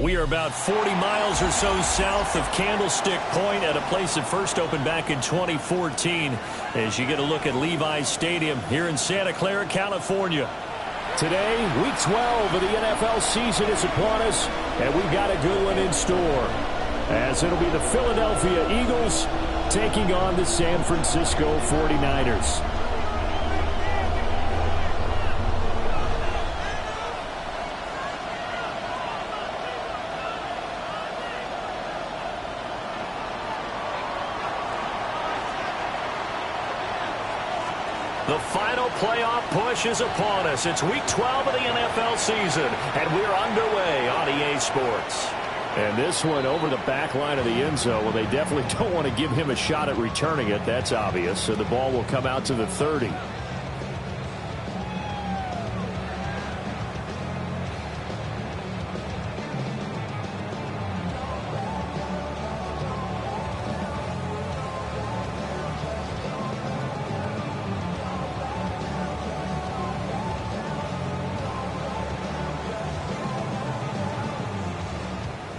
We are about 40 miles or so south of Candlestick Point at a place that first opened back in 2014 as you get a look at Levi's Stadium here in Santa Clara, California. Today, Week 12 of the NFL season is upon us, and we've got a good one in store, as it'll be the Philadelphia Eagles taking on the San Francisco 49ers. The final playoff push is upon us. It's Week 12 of the NFL season, and we're underway on EA Sports. And this one over the back line of the end zone. Well, they definitely don't want to give him a shot at returning it. That's obvious. So the ball will come out to the 30.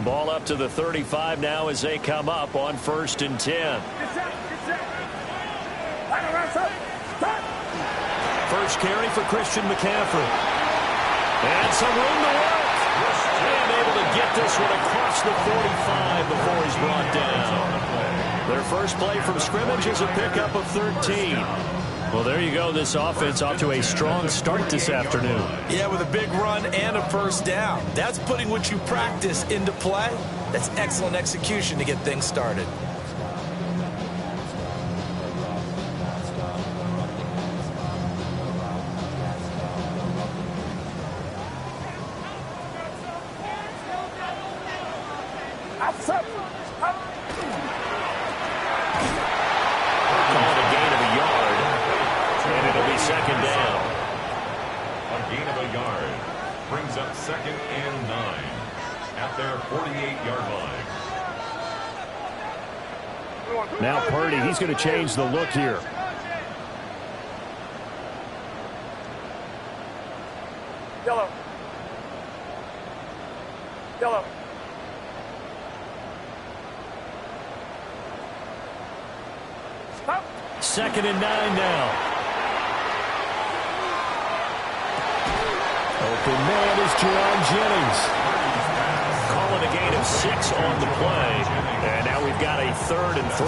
Ball up to the 35 now as they come up on 1st and 10. First carry for Christian McCaffrey. And some room to work. And able to get this one across the 45 before he's brought down. Their first play from scrimmage is a pickup of 13. Well, there you go. This offense off to a strong start this afternoon. Yeah, with a big run and a first down. That's putting what you practice into play. That's excellent execution to get things started. Second down. A gain of a yard brings up 2nd and 9 at their 48-yard line. Now Purdy, he's going to change the look here. Yellow. Yellow. Stop. 2nd and 9 now. Open man is Jerron Jennings. Calling a gain of 6 on the play. And now we've got a 3rd and 3.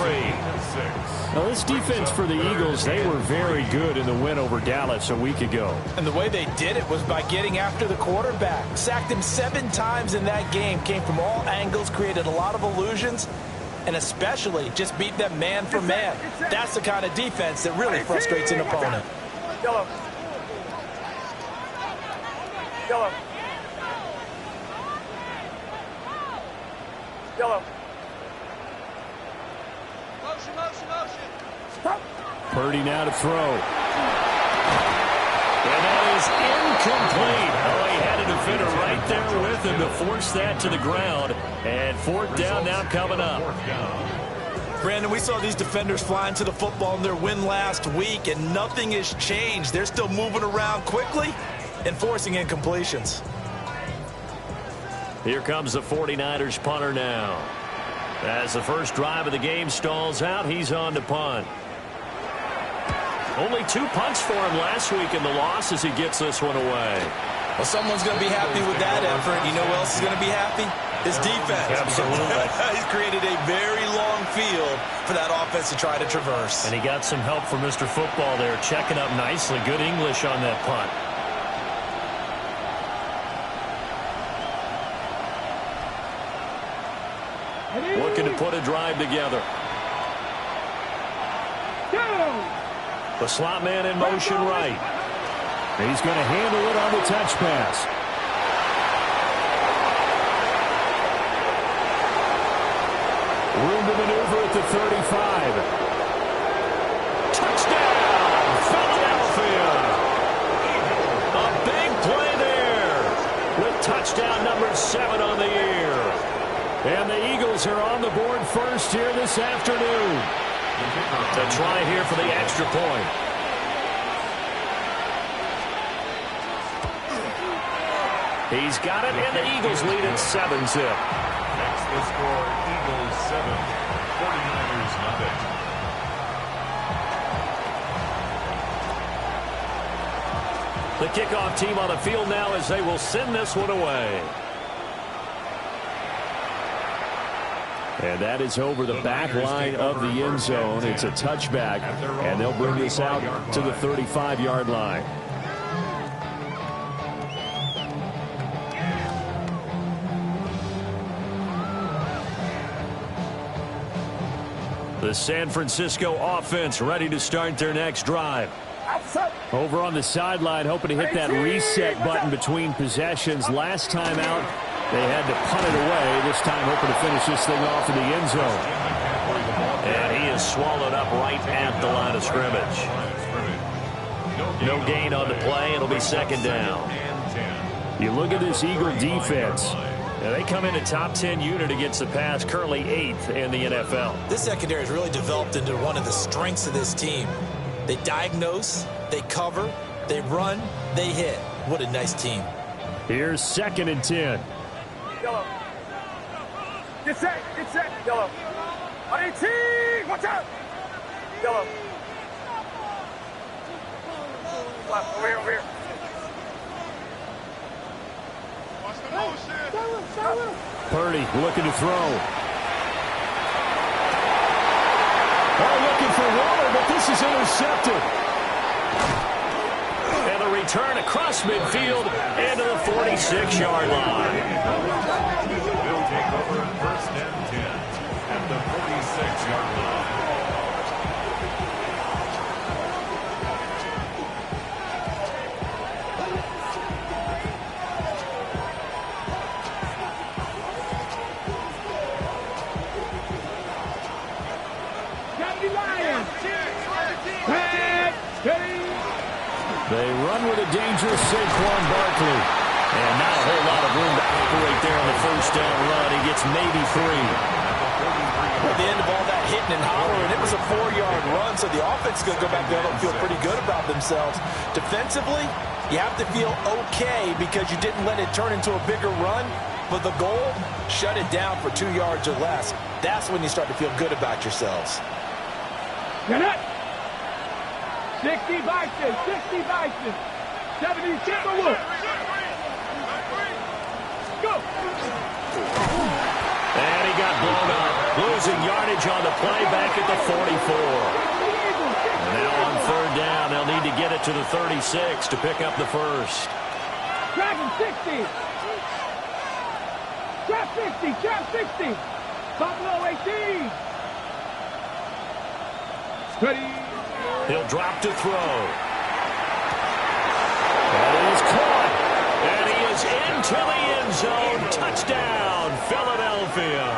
Now this defense for the Eagles, they were very good in the win over Dallas a week ago. And the way they did it was by getting after the quarterback. Sacked him 7 times in that game. Came from all angles, created a lot of illusions, and especially just beat them man for man. That's the kind of defense that really frustrates an opponent. Yellow. Yellow. Yellow. Motion, motion, motion. Stop. Purdy now to throw. And that is incomplete. Oh, he had a defender right there with him to force that to the ground. And 4th down now coming up. Brandon, we saw these defenders flying to the football in their win last week, and nothing has changed. They're still moving around quickly and forcing incompletions. Here comes the 49ers punter now. As the first drive of the game stalls out, he's on to punt. Only 2 punts for him last week in the loss as he gets this one away. Well, someone's going to be happy with that effort. You know who else is going to be happy? His defense. Absolutely. He's created a very long field for that offense to try to traverse. And he got some help from Mr. Football there, checking up nicely. Good English on that punt. Looking to put a drive together. The slot man in motion right. He's going to handle it on the touch pass. Room to maneuver at the 35. Touchdown, Philadelphia. A big play there with touchdown number 7 on the year. And the Eagles are on the board first here this afternoon. To try here for the extra point. He's got it, and the Eagles lead at 7-zip. Next the score, Eagles 7, 49ers nothing. The kickoff team on the field now as they will send this one away. And that is over the back line of the end zone. It's a touchback, and they'll bring this out to the 35-yard line. The San Francisco offense ready to start their next drive. Over on the sideline, hoping to hit that reset button between possessions. Last time out, they had to punt it away. This time, hoping to finish this thing off in the end zone. And he is swallowed up right at the line of scrimmage. No gain on the play. It'll be second down. You look at this Eagle defense. Now they come in a top 10 unit against the pass, currently 8th in the NFL. This secondary has really developed into one of the strengths of this team. They diagnose, they cover, they run, they hit. What a nice team. Here's 2nd and 10. Yellow. Get set. Yellow. On 18. Watch out. Yellow. Left. Over here. Watch the motion. Purdy looking to throw. Looking for Waller, but this is intercepted. And a return across midfield into the 46-yard line. They'll take over at 1st and 10 at the 46-yard line. They run with a dangerous Saquon Barkley. And not a whole lot of room to operate there on the first down run. He gets maybe 3. At the end of all that hitting and hollering, it was a 4-yard run, so the offense is going to go back there and feel pretty good about themselves. Defensively, you have to feel okay because you didn't let it turn into a bigger run. But the goal, shut it down for 2 yards or less. That's when you start to feel good about yourselves. Get it. 60 Vikings. 70 Timberwolves. Go. And he got blown up, losing yardage on the play back at the 44. And now on 3rd down, they'll need to get it to the 36 to pick up the first. Dragon 60. Trap 60. Buffalo 18. Ready. He'll drop to throw. That is caught. And he is into the end zone. Touchdown, Philadelphia.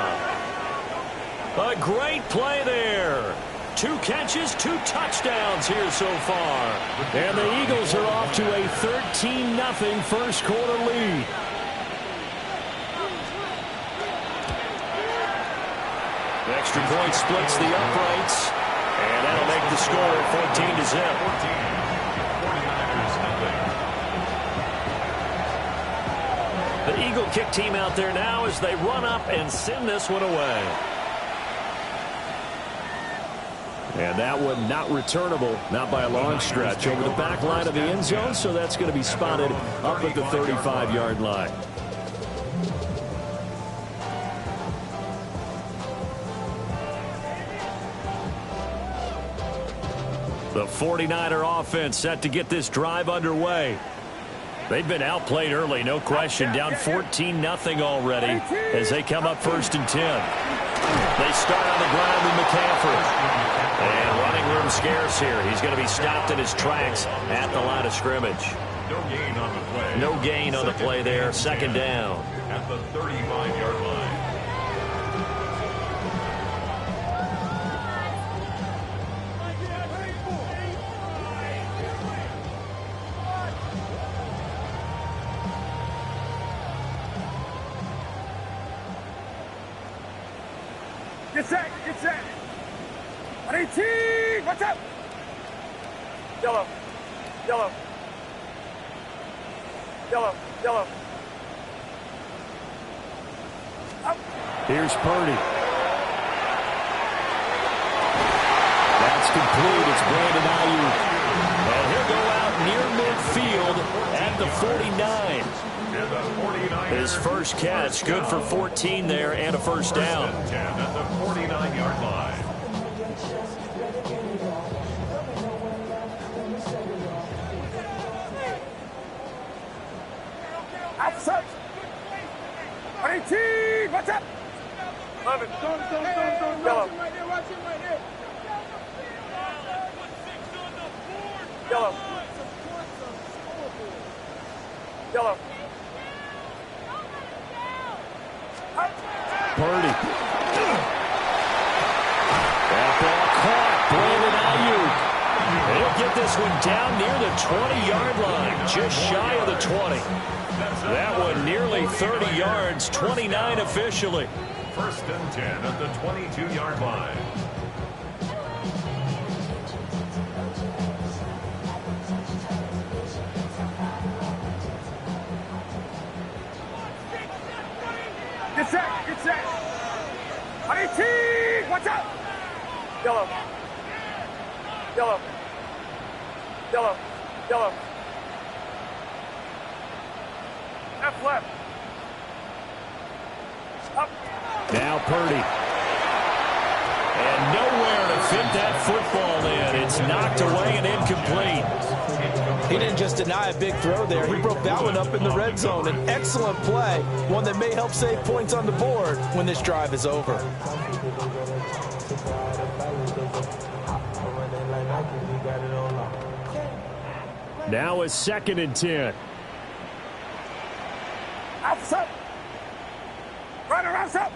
A great play there. 2 catches, 2 touchdowns here so far. And the Eagles are off to a 13-0 first quarter lead. Extra point splits the uprights. And that'll make the score 14-0. 49ers nothing. The Eagle kick team out there now as they run up and send this one away. And that one not returnable, not by a long stretch, over the back line of the end zone, so that's going to be spotted up at the 35-yard line. The 49er offense set to get this drive underway. They've been outplayed early, no question. Down 14-0 already as they come up 1st and 10. They start on the ground with McCaffrey. And running room scarce here. He's going to be stopped in his tracks at the line of scrimmage. No gain on the play. No gain on the play there. 2nd down. At the 35-yard line. Get set. On 18. Watch out. Yellow. Here's Purdy. That's complete. It's Brandon Ayuk. And he'll go out near midfield at the 49. His first catch, good for 14 there and a first down. At the 49-yard line. Outside. 18. What's up? 11. Yellow. Watch him right there. Yellow. Yellow. Purdy. That ball caught. Brandon Ayuk. He'll get this one down near the 20-yard line, just shy of the 20. That one nearly 30 yards, 29 officially. First and 10 at the 22-yard line. Get set. Get set. 18. Watch out. Yellow. Yellow. Yellow. Yellow. Left. Up. Now Purdy. And nowhere to fit that football in. It's knocked away and incomplete. He didn't just deny a big throw there. He broke that one up in the red zone. An excellent play, one that may help save points on the board when this drive is over. Now a 2nd and 10. Outside. Right around up.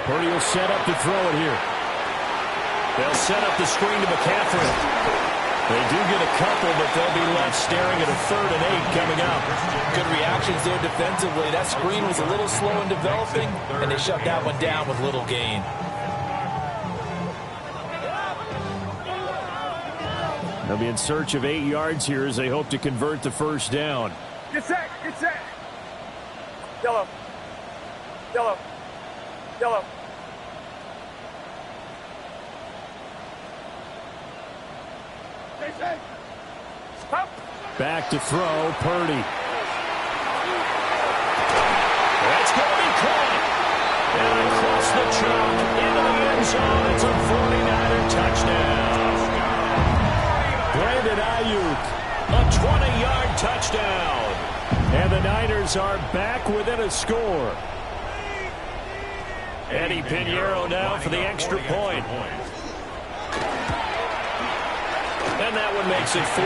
Purdy will set up to throw it here. They'll set up the screen to McCaffrey. They do get a couple, but they'll be left staring at a 3rd and 8 coming up. Good reactions there defensively. That screen was a little slow in developing, and they shut that one down with little gain. They'll be in search of 8 yards here as they hope to convert the first down. Get set. Get set. Yellow. Yellow. Yellow. Stay safe. Stop. Back to throw, Purdy. That's going to be caught. And across the chalk into the end zone. It's a 49er touchdown. Brandon Ayuk, a 20-yard touchdown. And the Niners are back within a score. Eddie Pinheiro now for the extra point. And that one makes it 14-7.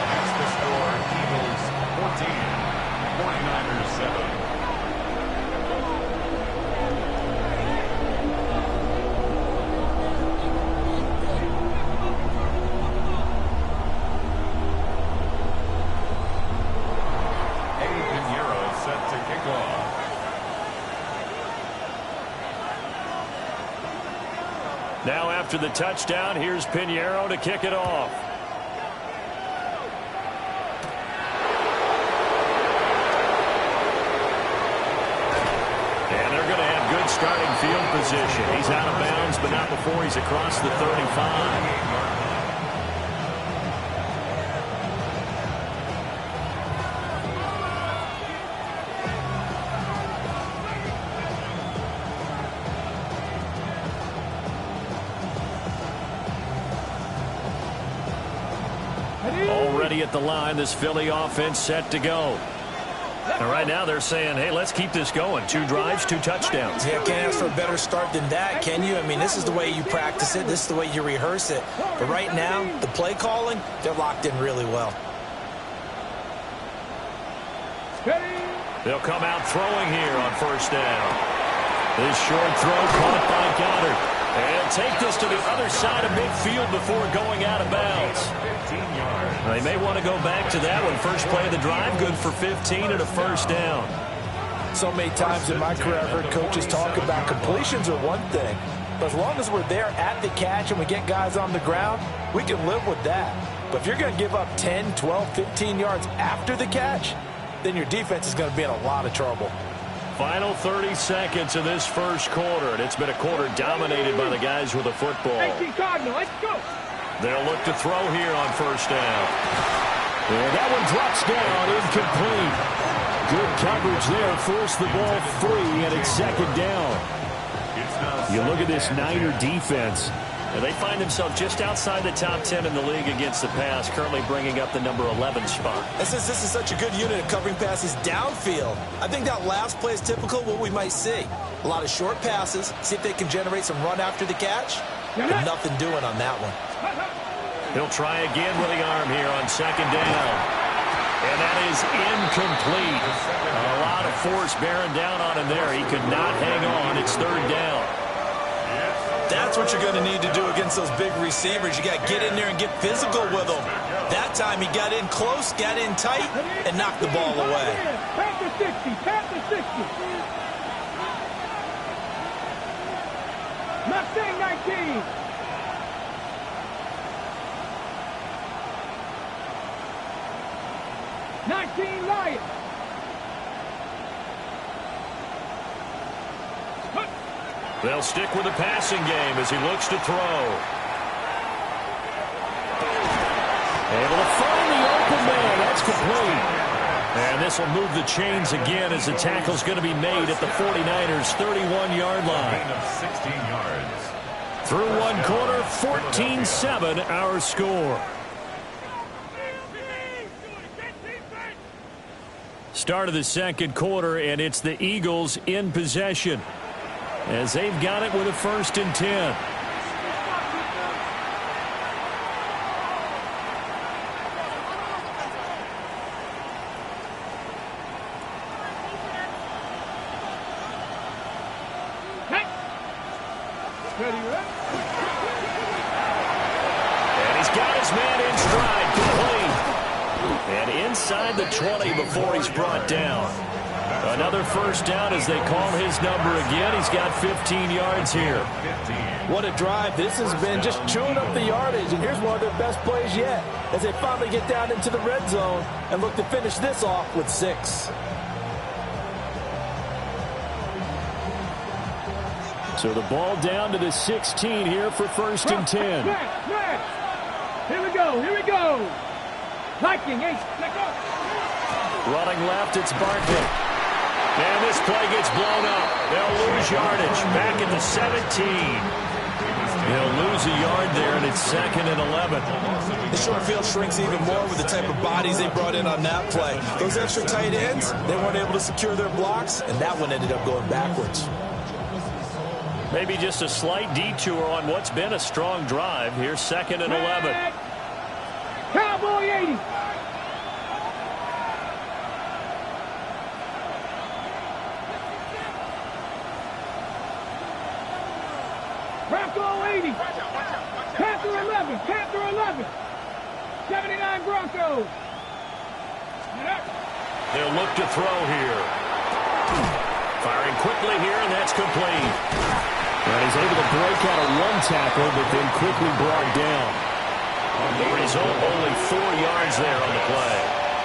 That's the score. Eagles 14, 49ers 7. Now after the touchdown, here's Pinheiro to kick it off. And they're going to have good starting field position. He's out of bounds, but not before he's across the 35. Already at the line, this Philly offense set to go. And right now they're saying, hey, let's keep this going. 2 drives, 2 touchdowns. Yeah, can't ask for a better start than that, can you? I mean, this is the way you practice it. This is the way you rehearse it. But right now, the play calling, they're locked in really well. They'll come out throwing here on first down. This short throw caught by Goddard. And take this to the other side of midfield before going out of bounds. 15 yards. They may want to go back to that one. First play of the drive, good for 15 and a first down. So many times in my career, I've heard coaches talk about completions are one thing, But as long as we're there at the catch and we get guys on the ground, we can live with that. But if you're going to give up 10, 12, 15 yards after the catch, then your defense is going to be in a lot of trouble. Final 30 seconds of this first quarter, and it's been a quarter dominated by the guys with the football. Let's go. They'll look to throw here on first down. And that one drops down, incomplete. Good coverage there, forced the ball free, and it's second down. You look at this Niner defense. And they find themselves just outside the top 10 in the league against the pass, currently bringing up the number 11 spot. And since this is such a good unit of covering passes downfield, I think that last play is typical of what we might see. A lot of short passes, see if they can generate some run after the catch. But nothing doing on that one. He'll try again with the arm here on second down. And that is incomplete. A lot of force bearing down on him there. He could not hang on. It's third down. That's what you're going to need to do against those big receivers. You got to get in there and get physical with them. That time he got in close, got in tight, and knocked the ball away. Tap the 60, tap the 60. Mustang 19. Lions. They'll stick with the passing game as he looks to throw. Able to find the open man. That's complete. And this will move the chains again as the tackle's going to be made at the 49ers' 31-yard line. 16 yards. Through one quarter, 14-7 our score. Start of the second quarter, and it's the Eagles in possession as they've got it with a 1st and 10. And he's got his man in stride, complete. And inside the 20 before he's brought down. Another 1st down as they call his number again. He's got 15 yards here. What a drive. This has been just chewing up the yardage. And here's one of their best plays yet as they finally get down into the red zone and look to finish this off with 6. So the ball down to the 16 here for 1st and 10. Here we go, here we go. Viking, hey, let go. Running left, it's Barkley. And this play gets blown up. They'll lose yardage. Back at the 17. They'll lose a yard there, and it's 2nd and 11. The short field shrinks even more with the type of bodies they brought in on that play. Those extra tight ends, they weren't able to secure their blocks, and that one ended up going backwards. Maybe just a slight detour on what's been a strong drive. Here's 2nd and 11. Cowboy 80. Bronco 80. Panther 11. Panther 11. 79 Broncos. They'll look to throw here. Firing quickly here, and that's complete. And he's able to break out of one tackle, but then quickly brought down. The result, only 4 yards there on the play.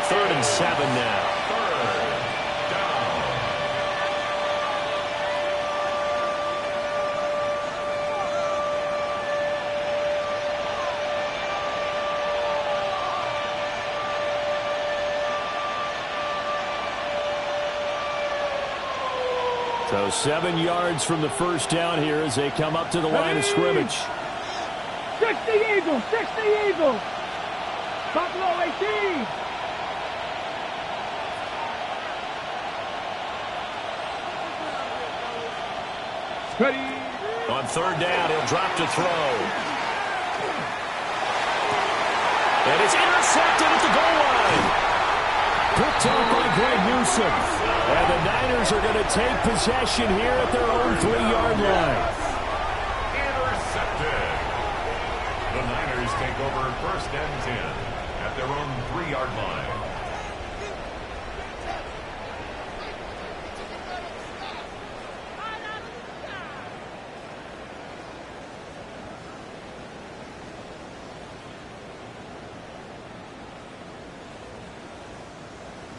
3rd and 7 now. So 7 yards from the 1st down here as they come up to the line of scrimmage. 60 Eagles, 60 Eagles. Buffalo 18. Ready. On 3rd down, he'll drop to throw. And it's intercepted at the goal line. Picked up by Greg Newsome. And the Niners are going to take possession here at their own 3-yard line. Intercepted. The Niners take over 1st and 10 at their own 3-yard line.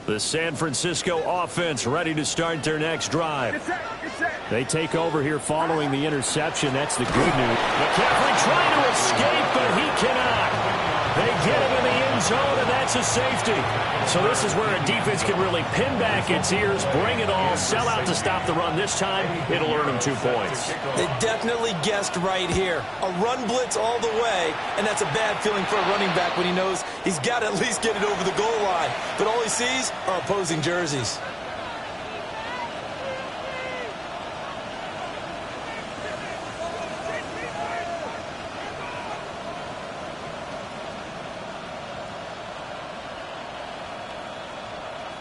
The San Francisco offense ready to start their next drive. They take over here following the interception. That's the good news. McCaffrey trying to escape, but he cannot. They get him in the end zone, and that's a safety. So this is where a defense can really pin back its ears, bring it all, sell out to stop the run. This time, it'll earn them 2 points. They definitely guessed right here. A run blitz all the way, and that's a bad feeling for a running back when he knows he's got to at least get it over the goal line. But all he sees are opposing jerseys.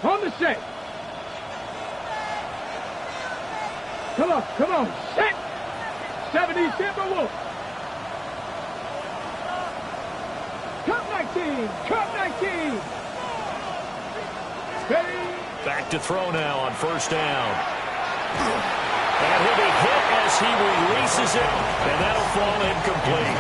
On the set. Come on, set. 70 Timberwolves. Cut 19, cut 19. Back to throw now on first down. And he'll be hit as he releases it, and that'll fall incomplete.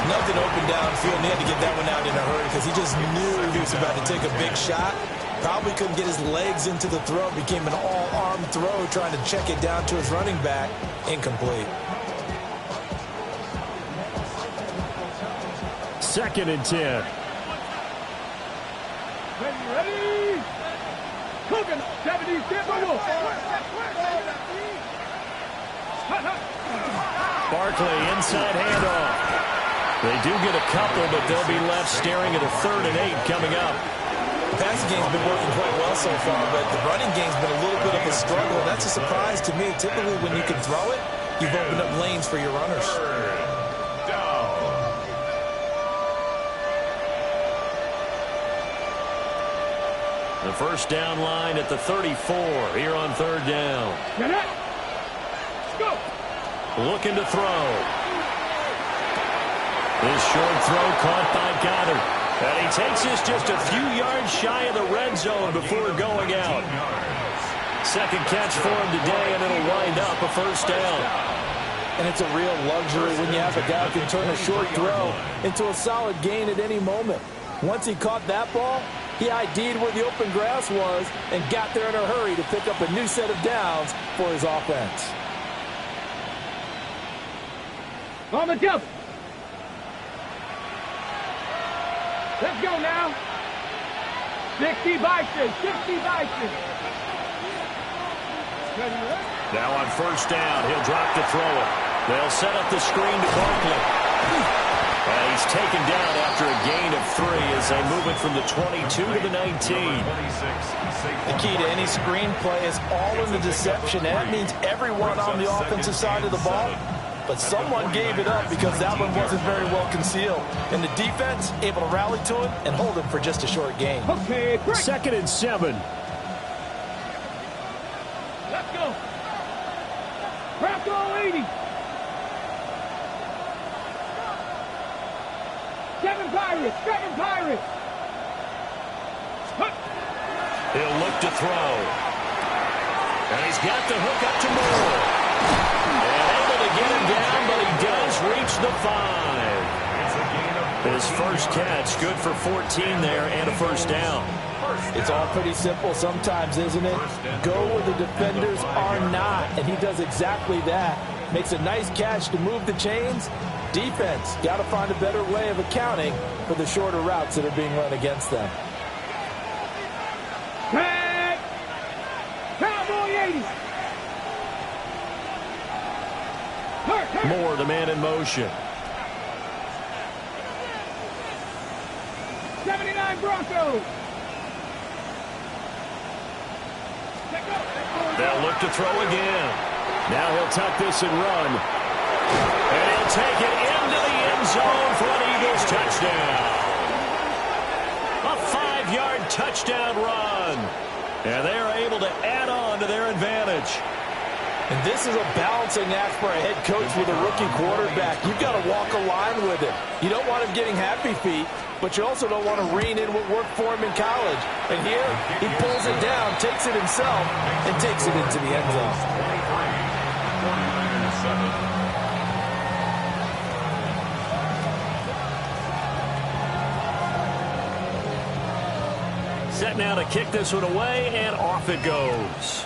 Nothing open downfield, and he had to get that one out in a hurry because he just knew he was about to take a big shot. Probably couldn't get his legs into the throw. Became an all-arm throw, trying to check it down to his running back. Incomplete. 2nd and 10. Ready? Cooking. 70 Timberwolves. Barkley inside handoff. They do get a couple, but they'll be left staring at a 3rd and 8 coming up. The passing game's been working quite well so far, but the running game's been a little bit of a struggle. That's a surprise to me. Typically, when you can throw it, you've opened up lanes for your runners. The first down line at the 34 here on 3rd down. Let's go. Looking to throw. This short throw caught by Goddard. And he takes this just a few yards shy of the red zone before going out. 2nd catch for him today, and it'll wind up a first down. And it's a real luxury when you have a guy who can turn a short throw into a solid gain at any moment. Once he caught that ball, he ID'd where the open grass was and got there in a hurry to pick up a new set of downs for his offense. On the double. Let's go now. 60 Bison, 60 Bison. Now on first down, he'll drop to throw it. They'll set up the screen to Barkley. And he's taken down after a gain of 3 as they move it from the 22 to the 19. The key to any screen play is all in the deception. And that means everyone on the offensive side of the ball. But someone gave it up because that one wasn't very well concealed. And the defense able to rally to him and hold him for just a short gain. Okay, great. 2nd and 7. Let's go. Bronco 80. 7 Pirates, 7 Pirates. He'll look to throw. And he's got the hook up to Moore. And able to get him down, but he does reach the 5. His first catch, good for 14 there and a first down. It's all pretty simple sometimes, isn't it? Go where the defenders are not, and he does exactly that. Makes a nice catch to move the chains. Defense got to find a better way of accounting for the shorter routes that are being run against them. Tag. Cowboy 80. Moore, the man in motion. 79 Broncos. They'll look to throw again. Now he'll tuck this and run. And he'll take it into the end zone for an Eagles touchdown. A 5-yard touchdown run. And they are able to add on to their advantage. And this is a balancing act for a head coach with a rookie quarterback. You've got to walk a line with it. You don't want him getting happy feet, but you also don't want to rein in what worked for him in college. And here, he pulls it down, takes it himself, and takes it into the end zone. 49-7. set now to kick this one away, and off it goes.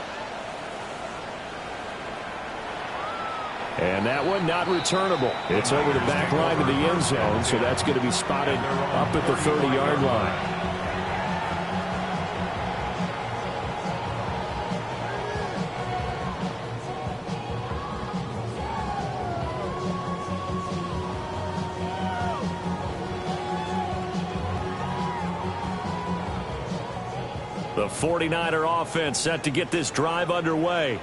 And that one not returnable. It's over the back line of the end zone, so that's going to be spotted up at the 30-yard line. The 49er offense set to get this drive underway.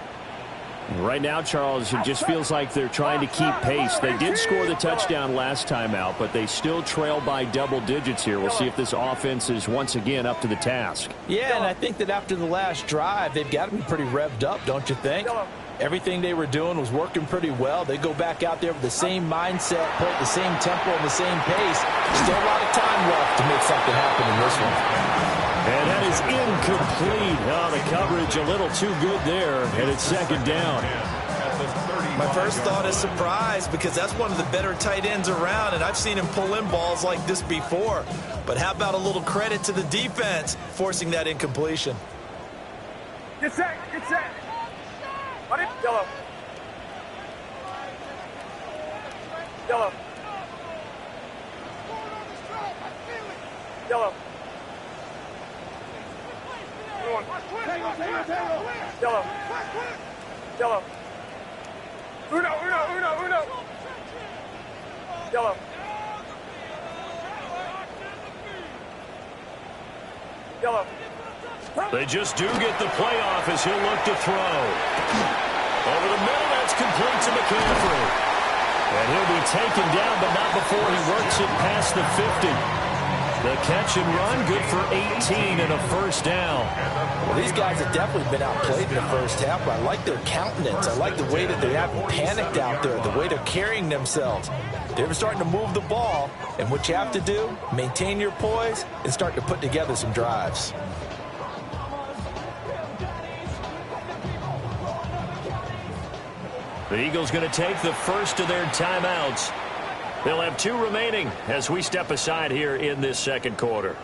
Right now, Charles, it just feels like they're trying to keep pace. They did score the touchdown last time out, but they still trail by double digits here. We'll see if this offense is once again up to the task. Yeah, and I think that after the last drive, they've got to be pretty revved up, don't you think? Everything they were doing was working pretty well. They go back out there with the same mindset, play at the same tempo and the same pace. Still a lot of time left to make something happen in this one. And that is incomplete. Oh, the coverage a little too good there, and it's second down. My first thought is surprise, because that's one of the better tight ends around, and I've seen him pull in balls like this before. But how about a little credit to the defense forcing that incompletion? Get set, get set. Yellow. Yellow. Yellow. Yellow. Yellow. Uno. Yellow. Yellow. They just do get the playoff as he'll look to throw. Over the middle, that's complete to McCaffrey. And he'll be taken down, but not before he works it past the 50. The catch and run, good for 18 and a first down. Well, these guys have definitely been outplayed in the first half, but I like their countenance. I like the way that they haven't panicked out there, the way they're carrying themselves. They're starting to move the ball, and what you have to do, maintain your poise and start to put together some drives. The Eagles going to take the first of their timeouts. They'll have 2 remaining as we step aside here in this second quarter.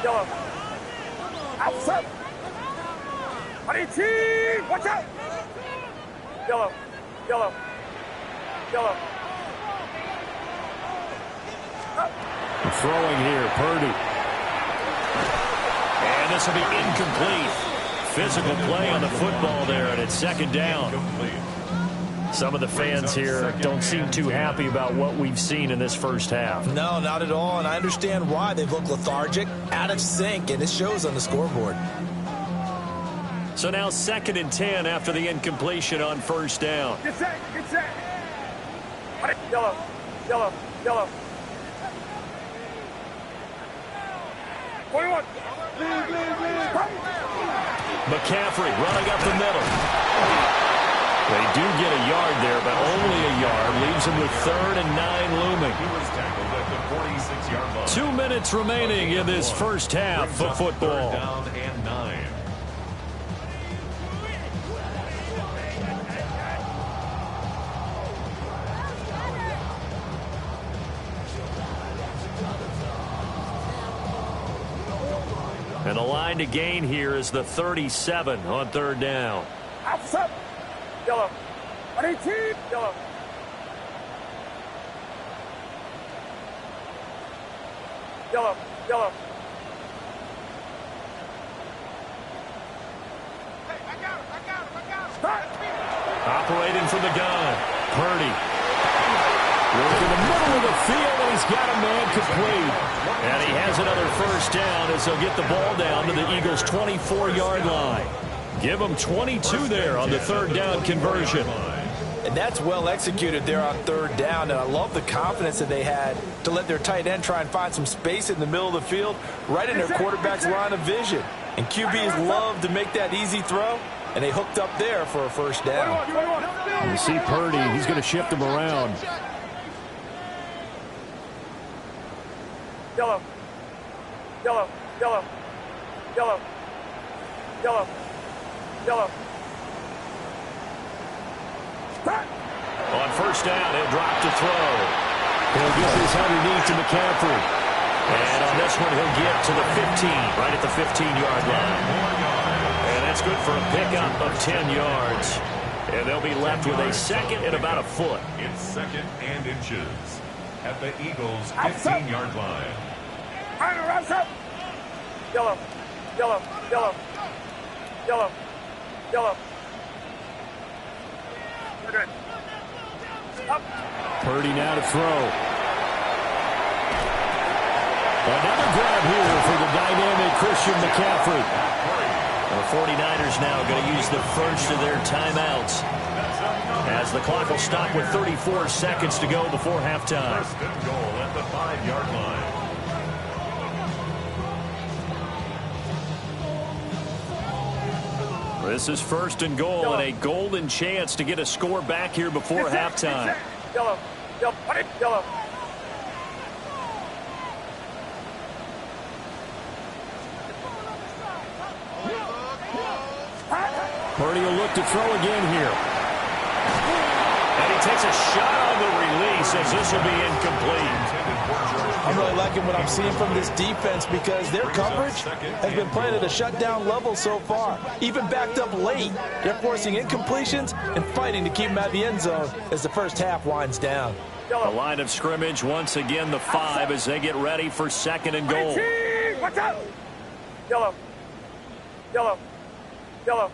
Yellow. Outside. Watch out. Yellow. Yellow. Yellow. Throwing here, Purdy. And this will be incomplete. Physical play on the football there, and it's second down. Some of the fans here don't seem too happy about what we've seen in this first half. No, not at all, and I understand why. They've looked lethargic, out of sync, and it shows on the scoreboard. So now 2nd and 10 after the incompletion on first down. Get set, get set. Yellow, yellow, yellow. 21. McCaffrey running up the middle. They do get a yard there, but only a yard. Leaves him with 3rd and 9 looming. He was tackled at the 46-yard line. 2 minutes remaining in this first half of football. 3rd down and 9. And the line to gain here is the 37 on 3rd down. Outside. Yellow. 18. Yellow. Yellow. Yellow. Hey, I got him. Operating from the gun. Purdy. Working the middle of the field, and he's got a man complete. And he has another first down as they'll get the ball down to the Eagles' 24-yard line. Give them 22 there on the 3rd down conversion. And that's well executed there on 3rd down, and I love the confidence that they had to let their tight end try and find some space in the middle of the field, right in their quarterback's line of vision. And QBs love to make that easy throw, and they hooked up there for a first down. You see Purdy, he's going to shift him around. Yellow. Yellow. Yellow. Yellow. Yellow. Yellow. On first down, he'll drop to throw. He'll get this underneath to McCaffrey. And on this one, he'll get to the 15, right at the 15-yard line. And that's good for a pickup of 10 yards. And they'll be left with a second and about a foot. It's second and inches at the Eagles' 15-yard line. Yellow. Yellow. Yellow. Yellow. Yellow. Okay. Up. Purdy now to throw. Another grab here for the dynamic Christian McCaffrey. The 49ers now going to use the first of their timeouts as the clock will stop with 34 seconds to go before halftime. First and goal at the 5-yard line. This is first and goal and a golden chance to get a score back here before halftime. Yellow. Yellow. Yellow. Purdy will look to throw again here. And he takes a shot on the release as this will be incomplete. I'm really liking what I'm seeing from this defense because their coverage has been playing at a shutdown level so far. Even backed up late, they're forcing incompletions and fighting to keep them out of the end zone as the first half winds down. The line of scrimmage, once again, the 5 as they get ready for second and goal. Watch out! Yellow. Yellow. Yellow.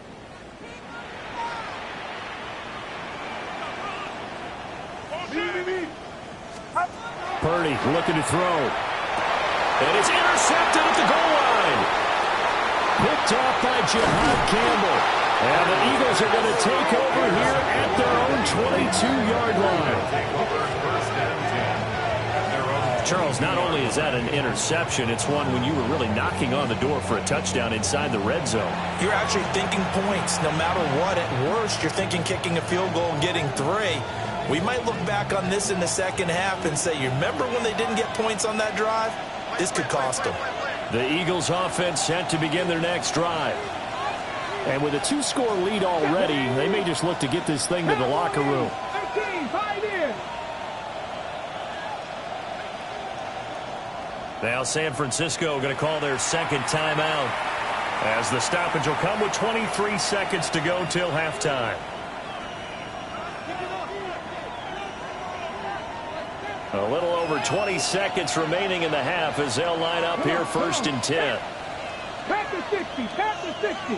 Purdy looking to throw. And it's intercepted at the goal line. Picked off by Jihad Campbell. And the Eagles are going to take over here at their own 22-yard line. Charles, not only is that an interception, it's one when you were really knocking on the door for a touchdown inside the red zone. You're actually thinking points. No matter what, at worst, you're thinking kicking a field goal and getting 3. We might look back on this in the second half and say, you remember when they didn't get points on that drive? This could cost them. The Eagles offense set to begin their next drive. And with a 2-score lead already, they may just look to get this thing to the locker room. 13, 5 in. Now San Francisco going to call their second timeout as the stoppage will come with 23 seconds to go till halftime. A little over 20 seconds remaining in the half as they'll line up here first and 10. Back to 60. Back to 60.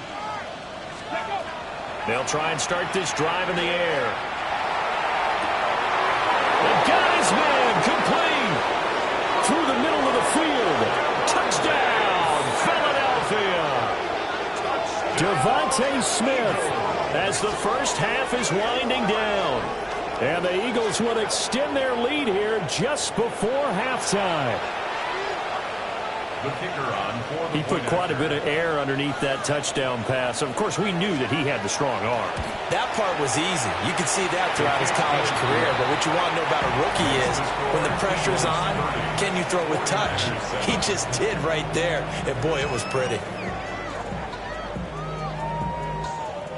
They'll try and start this drive in the air. The guy's man complete through the middle of the field. Touchdown, Philadelphia. Devontae Smith as the first half is winding down. And the Eagles would extend their lead here just before halftime. The kicker on for the He put quite a bit of air underneath that touchdown pass. Of course, we knew that he had the strong arm. That part was easy. You could see that throughout his college career. But what you want to know about a rookie is when the pressure's on, can you throw with touch? He just did right there. And, boy, it was pretty.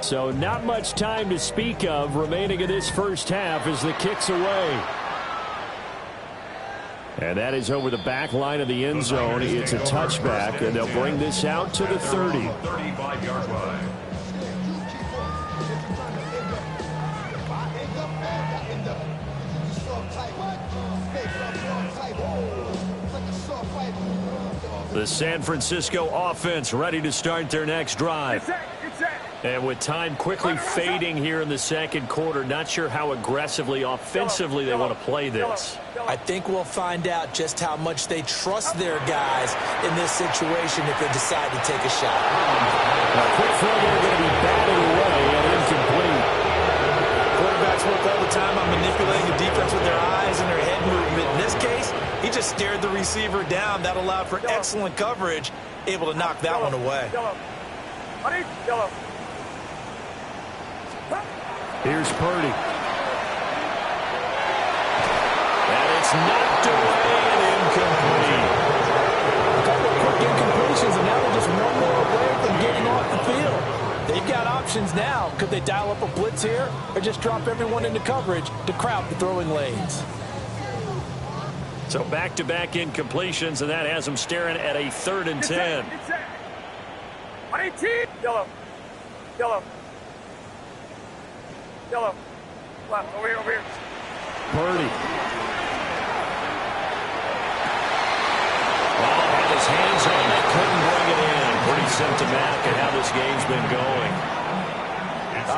So not much time to speak of remaining in this first half as the kick's away. And that is over the back line of the end zone. It's a touchback, and they'll bring this out to the 30. 35-yard line. The San Francisco offense ready to start their next drive. And with time quickly fading here in the second quarter, not sure how aggressively, offensively they want to play this. I think we'll find out just how much they trust their guys in this situation if they decide to take a shot. A quick throw there going to be batted away and incomplete. Quarterbacks work all the time on manipulating the defense with their eyes and their head movement. In this case, he just stared the receiver down. That allowed for excellent coverage, able to knock that one away. Yellow. Here's Purdy. And it's knocked away and incomplete. A couple of quick incompletions, and now they're just one more away from getting off the field. They've got options now. Could they dial up a blitz here or just drop everyone into coverage to crowd the throwing lanes? So back-to-back incompletions, and that has them staring at a 3rd and 10. Yellow. Yellow. Yellow. Left. Over here, over here. Purdy. Well, had his hands on it, couldn't bring it in. Pretty symptomatic of how this game's been going.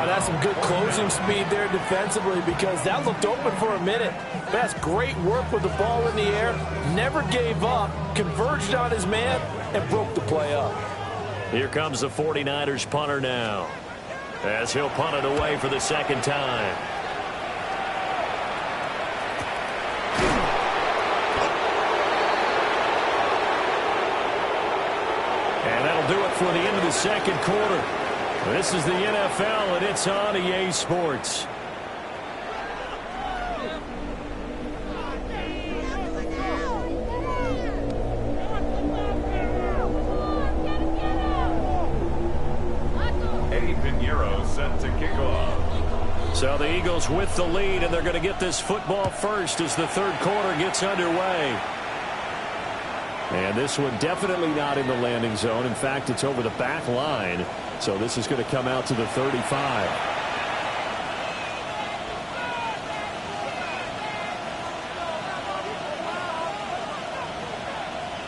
That's some good closing speed there defensively because that looked open for a minute. That's great work with the ball in the air. Never gave up, converged on his man, and broke the play up. Here comes the 49ers punter now, as he'll punt it away for the 2nd time. And that'll do it for the end of the 2nd quarter. This is the NFL, and it's on EA Sports. Set to kick off. So the Eagles with the lead, and they're going to get this football first as the 3rd quarter gets underway. And this one definitely not in the landing zone. In fact, it's over the back line. So this is going to come out to the 35.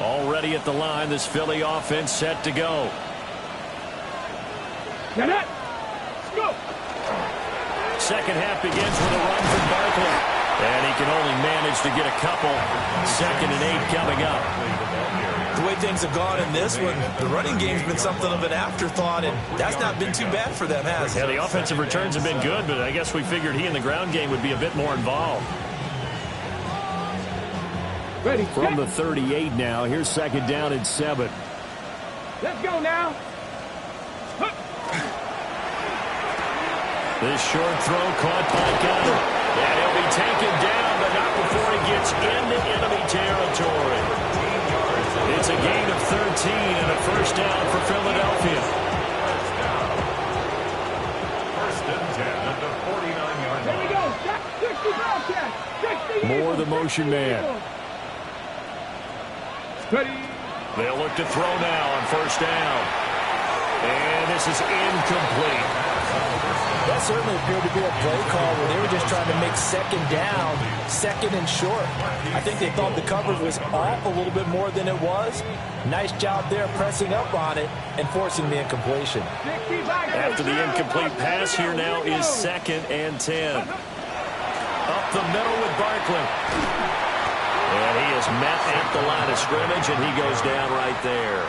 Already at the line, this Philly offense set to go. Get it. Go. Second half begins with a run from Barkley. And he can only manage to get a couple. 2nd and 8 coming up. The way things have gone in this one, the running game's been something of an afterthought, and that's not been too bad for them, has it? Yeah, the offensive returns have been good, but I guess we figured he in the ground game would be a bit more involved. Ready. From the 38 now, here's 2nd down and 7. Let's go now. This short throw caught by Gunner. And he'll be taken down, but not before he gets into enemy territory. It's a gain of 13 and a 1st down for Philadelphia. 1st and 10 at the 49-yard line. There we go. 60 More the motion man. Ready. They'll look to throw now on 1st down. And this is incomplete. That certainly appeared to be a play call where they were just trying to make 2nd down, 2nd and short. I think they thought the coverage was off a little bit more than it was. Nice job there pressing up on it and forcing the incompletion. After the incomplete pass, here now is 2nd and 10. Up the middle with Barkley. And he is met at the line of scrimmage, and he goes down right there.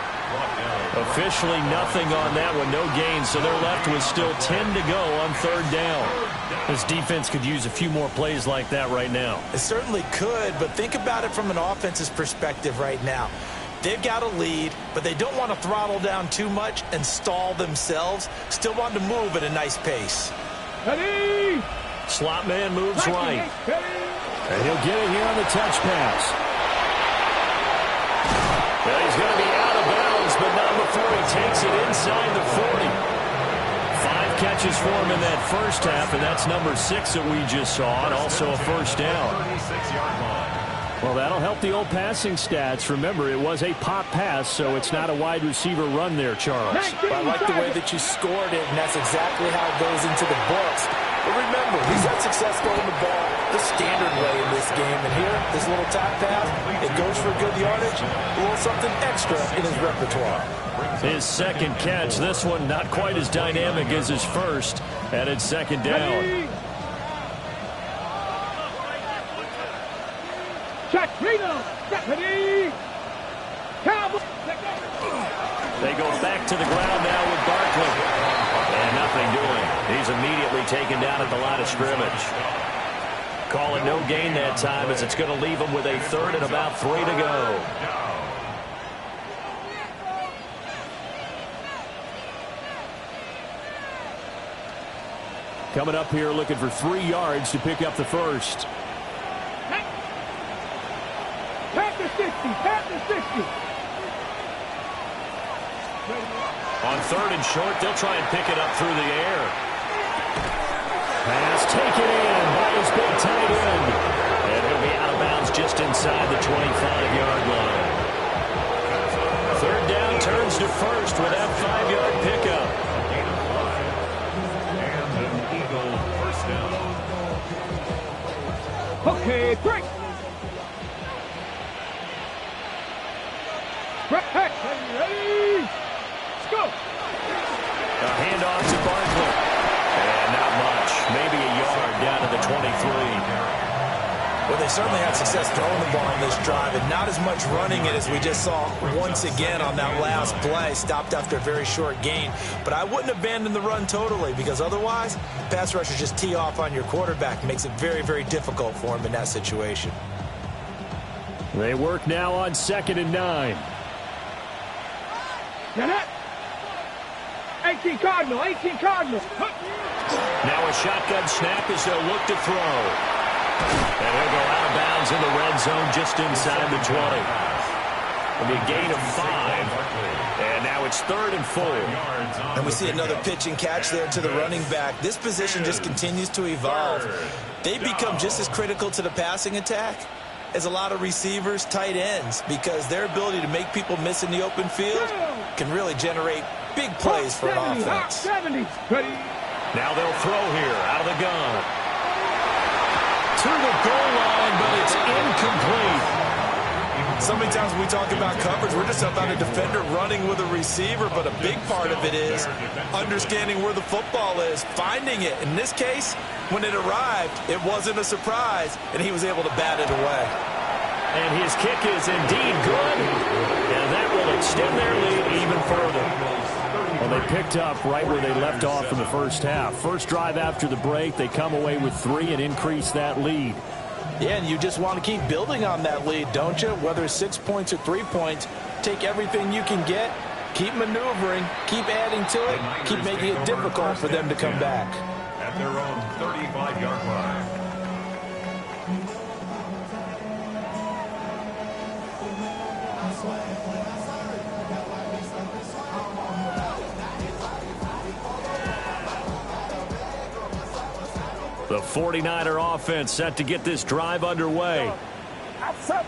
Officially nothing on that one, no gain, so they're left with still 10 to go on 3rd down. This defense could use a few more plays like that right now. It certainly could, but think about it from an offense's perspective right now. They've got a lead, but they don't want to throttle down too much and stall themselves. Still want to move at a nice pace. Ready. Slot man moves right. And he'll get it here on the touch pass. Well, he's going to be out of bounds, but not before he takes it inside the 40. 5 catches for him in that 1st half, and that's number 6 that we just saw, and also a 1st down. 36-yard line. Well, that'll help the old passing stats. Remember, it was a pop pass, so it's not a wide receiver run there, Charles. I like the way that you scored it, and that's exactly how it goes into the books. But remember, he's had success throwing the ball the standard way in this game. And here, this little top pass, it goes for good yardage, a little something extra in his repertoire. His 2nd catch, this one not quite as dynamic as his 1st, and it's 2nd down. Check, ready. Cowboy. They go back to the ground now with Barkley. And nothing doing. He's immediately taken down at the line of scrimmage. Call it no gain that time as it's going to leave him with a 3rd and about 3 to go. Coming up here looking for 3 yards to pick up the 1st. Pat the 60. On 3rd and short, they'll try and pick it up through the air. Pass taken in by his big tight end. And he'll be out of bounds just inside the 25-yard line. 3rd down turns to 1st with that 5-yard pickup. And an Eagle first down. Okay, break. Hey, ready? Let's go. A handoff to Barkley. And not much. Maybe a yard down to the 23. Well, they certainly had success throwing the ball on this drive, and not as much running it as we just saw once again on that last play. Stopped after a very short gain. But I wouldn't abandon the run totally, because otherwise, pass rushers just tee off on your quarterback. Makes it very, very difficult for him in that situation. They work now on 2nd and 9. Get it? 18 Cardinal, 18 Cardinal. Now a shotgun snap as they'll look to throw. And he'll go out of bounds in the red zone just inside the 20. It'll be a gain of 5. And now it's 3rd and 4. And we see another pitch and catch there to the running back. This position just continues to evolve. They become just as critical to the passing attack as a lot of receivers, tight ends, because their ability to make people miss in the open field can really generate big plays for an offense. 70. Ready? Now they'll throw here out of the gun. To the goal line, but it's incomplete. So many times when we talk about coverage, we're just about a defender running with a receiver, but a big part of it is understanding where the football is, finding it. In this case, when it arrived, it wasn't a surprise, and he was able to bat it away. And his kick is indeed good, and that will extend their lead even further. Well, they picked up right where they left off in the first half. First drive after the break, they come away with 3 and increase that lead. Yeah, and you just want to keep building on that lead, don't you? Whether it's 6 points or 3 points, take everything you can get, keep maneuvering, keep adding to it, keep making it difficult for them to come back. At their own 35-yard line. The 49er offense set to get this drive underway. Outside.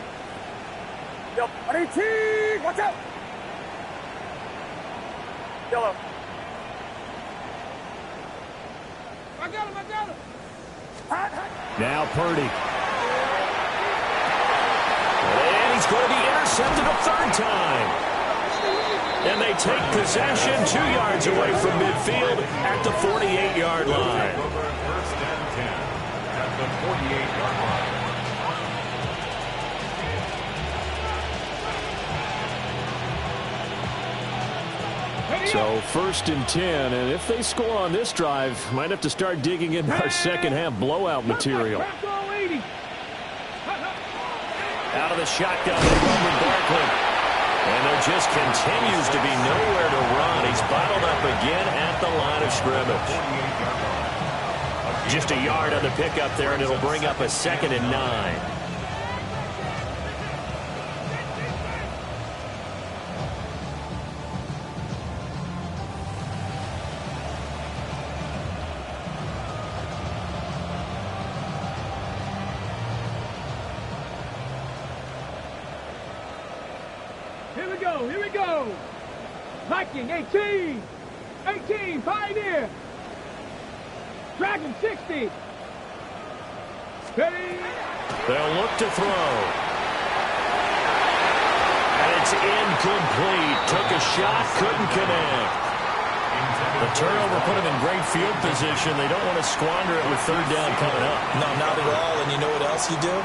Yo, RT, watch out. Yellow. I got him, I got him. Hot, hot. Now Purdy. And he's going to be intercepted a 3rd time. And they take possession 2 yards away from midfield at the 48-yard line. First and 10 at the 48-yard line. So 1st and 10, and if they score on this drive, might have to start digging into our second half blowout material. Out of the shotgun, they run with Barkley. And there just continues to be nowhere to run. He's bottled up again at the line of scrimmage. Just a yard on the pickup there, and it'll bring up a 2nd and 9. Here we go. Viking, 18. 18, Pioneer. Dragon, 60. Ready. They'll look to throw. And it's incomplete. Took a shot, couldn't connect. The turnover put him in great field position. They don't want to squander it with 3rd down coming up. No, not at all. And you know what else you do?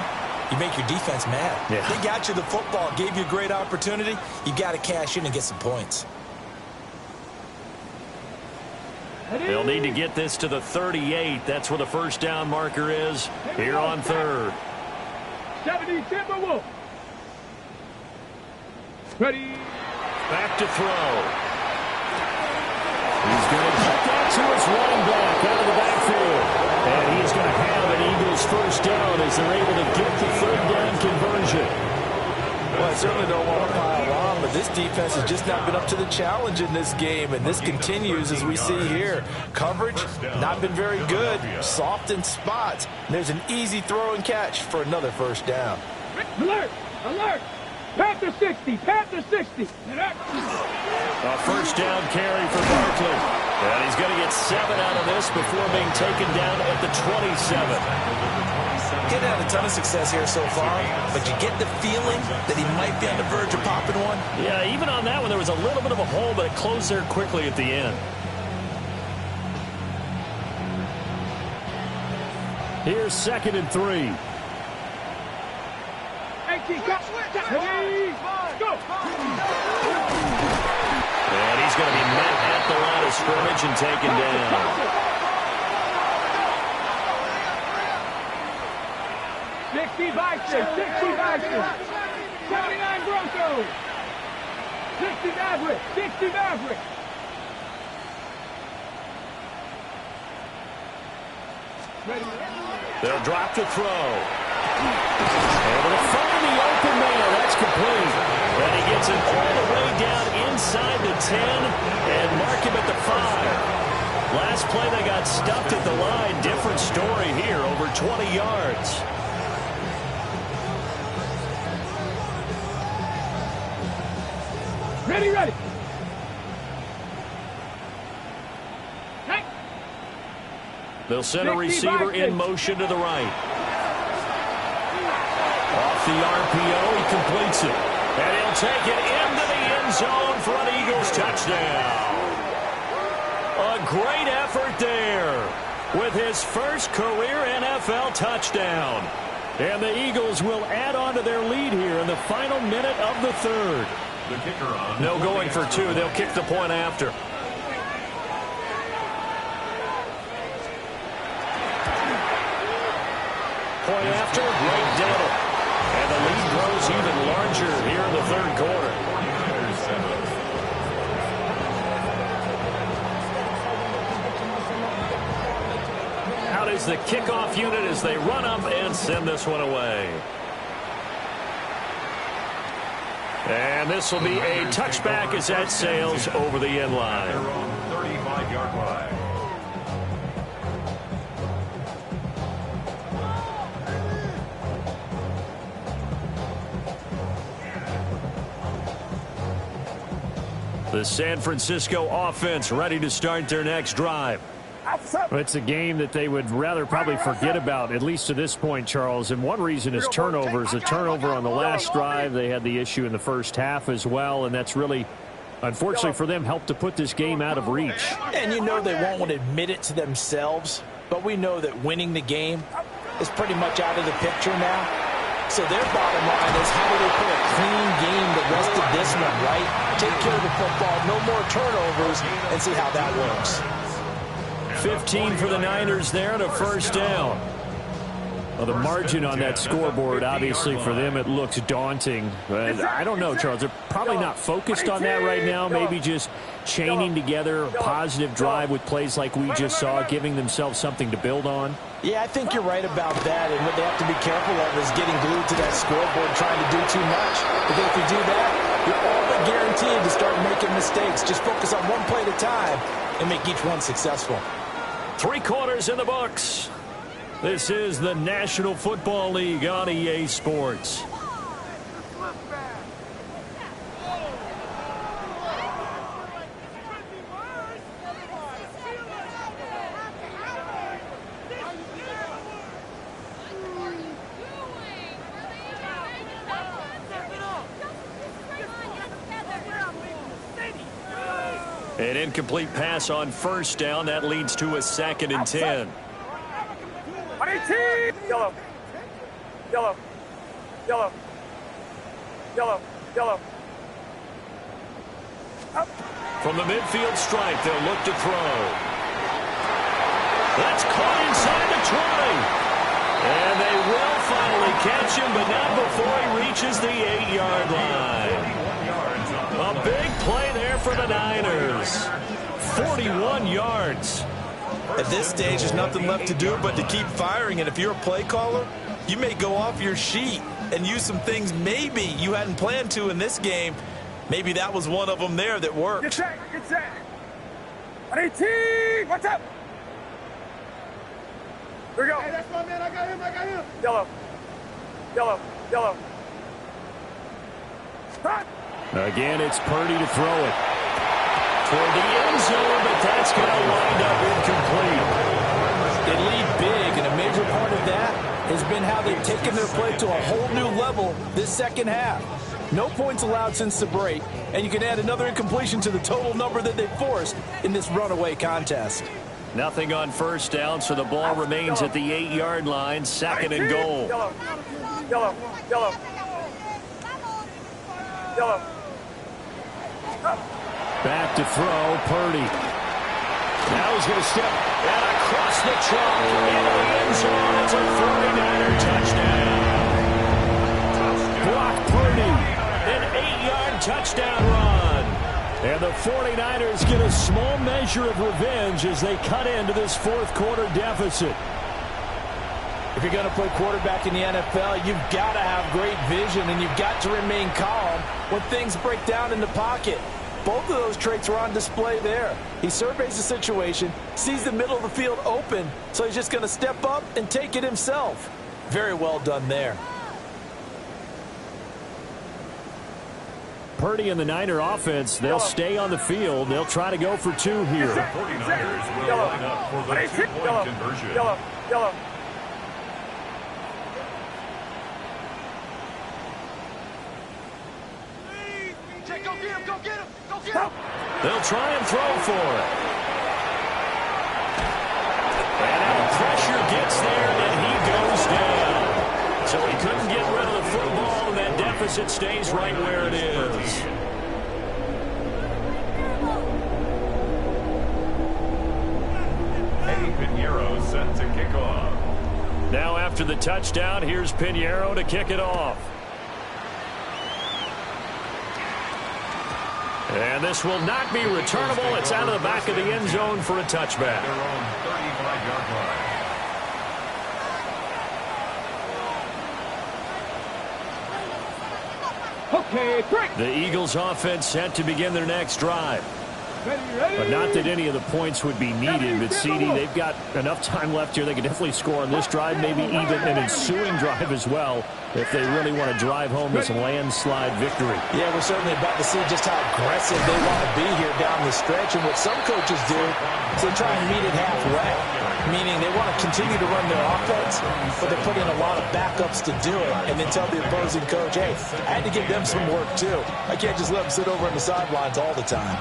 You make your defense mad. Yeah. They got you the football, gave you a great opportunity. You got to cash in and get some points. They'll need to get this to the 38. That's where the 1st down marker is here on 3rd. 70 Timberwolf. Ready. Back to throw. He's going to kick that to his running back out of the backfield. And he's going to have an Eagles 1st down as they're able to get the 3rd down conversion. Well, I certainly don't want to pile on, but this This defense has just not been up to the challenge in this game, and this continues as we see here. Coverage, not been very good. Soft in spots. And there's an easy throw and catch for another first down. Alert! Alert! Panther 60! Panther 60! A first down carry for Barkley. And he's going to get 7 out of this before being taken down at the 27. Getting had a ton of success here so far, but you get the feeling that he might be on the verge of popping one. Yeah, even on that one, there was a little bit of a hole, but it closed there quickly at the end. Here's 2nd and 3. And he's going to be met at the line of scrimmage and taken down. 60 Vikings, 60 Vikings, 79 Broncos, 60 Mavericks, 60 Mavericks. They'll drop to throw. Able to find the open man. That's complete. And he gets it all the way down inside the 10 and mark him at the 5. Last play they got stuffed at the line. Different story here, over 20 yards. Ready, ready. Hey. They'll send a receiver in motion to the right. Off the RPO, he completes it. And he'll take it into the end zone for an Eagles touchdown. A great effort there with his first career NFL touchdown. And the Eagles will add on to their lead here in the final minute of the 3rd. The kicker on. No going for 2. They'll kick the point after. Point after, right down. And the lead grows even larger here in the 3rd quarter. Out is the kickoff unit as they run up and send this one away. And this will be a touchback as that sails over the end line. 35-yard line. The San Francisco offense ready to start their next drive. It's a game that they would rather probably forget about, at least to this point, Charles. And one reason is turnovers. A turnover on the last drive. They had the issue in the first half as well, and that's really, unfortunately for them, helped to put this game out of reach. And you know they won't admit it to themselves, but we know that winning the game is pretty much out of the picture now. So their bottom line is, how do they play a clean game the rest of this one, right? Take care of the football, no more turnovers, and see how that works. 15 for the Niners there and a first down. Well, the margin on that scoreboard, obviously, for them, it looks daunting. But I don't know, Charles. They're probably not focused on that right now. Maybe just chaining together a positive drive with plays like we just saw, giving themselves something to build on. Yeah, I think you're right about that. And what they have to be careful of is getting glued to that scoreboard trying to do too much. Because if you do that, you're all but guaranteed to start making mistakes. Just focus on one play at a time and make each one successful. 3 quarters in the books. This is the National Football League on EA Sports. An incomplete pass on first down. That leads to a 2nd and 10. Yellow. Yellow. Yellow. Yellow. Yellow. Up. From the midfield stripe, they'll look to throw. That's caught inside the 20. And they will finally catch him, but not before he reaches the 8-yard line. A big play there for the Niners. 41 yards. At this stage, there's nothing left to do but to keep firing. And if you're a play caller, you may go off your sheet and use some things maybe you hadn't planned to in this game. Maybe that was one of them there that worked. Get set, get set. 18, watch out. Here we go. Hey, that's my man. I got him. Yellow. Hot. Again, it's Purdy to throw it. Toward the end zone, but that's going to wind up incomplete. They lead big, and a major part of that has been how they've taken their play to a whole new level this second half. No points allowed since the break, and you can add another incompletion to the total number that they forced in this runaway contest. Nothing on first down, so the ball remains at the 8-yard line, second and goal. Yellow. Back to throw, Purdy. Now he's going to step and across the trunk into the end zone. It's a 49er touchdown. Brock Purdy, an 8-yard touchdown run. And the 49ers get a small measure of revenge as they cut into this fourth quarter deficit. If you're going to play quarterback in the NFL, you've got to have great vision, and you've got to remain calm when things break down in the pocket. Both of those traits were on display there. He surveys the situation, sees the middle of the field open, so he's just going to step up and take it himself. Very well done there. Purdy and the Niner offense, they'll stay on the field. They'll try to go for two here. The 49ers will line up for the two-point conversion. Yellow. Go get him. They'll try and throw for it. And now the pressure gets there, and he goes down. So he couldn't get rid of the football, and that deficit stays right where it is. Eddie Pinheiro set to kick off. Now after the touchdown, here's Pinheiro to kick it off. And this will not be returnable. It's out of the back of the end zone for a touchback. Their own 35-yard line. Okay, break. The Eagles offense set to begin their next drive. Ready. But not that any of the points would be needed. But, CD, they've got enough time left here. They can definitely score on this drive, maybe even an ensuing drive as well, if they really want to drive home this landslide victory. Yeah, we're certainly about to see just how aggressive they want to be here down the stretch. And what some coaches do is they try and meet it halfway, meaning they want to continue to run their offense, but they put in a lot of backups to do it, and then tell the opposing coach, hey, I had to give them some work too. I can't just let them sit over on the sidelines all the time.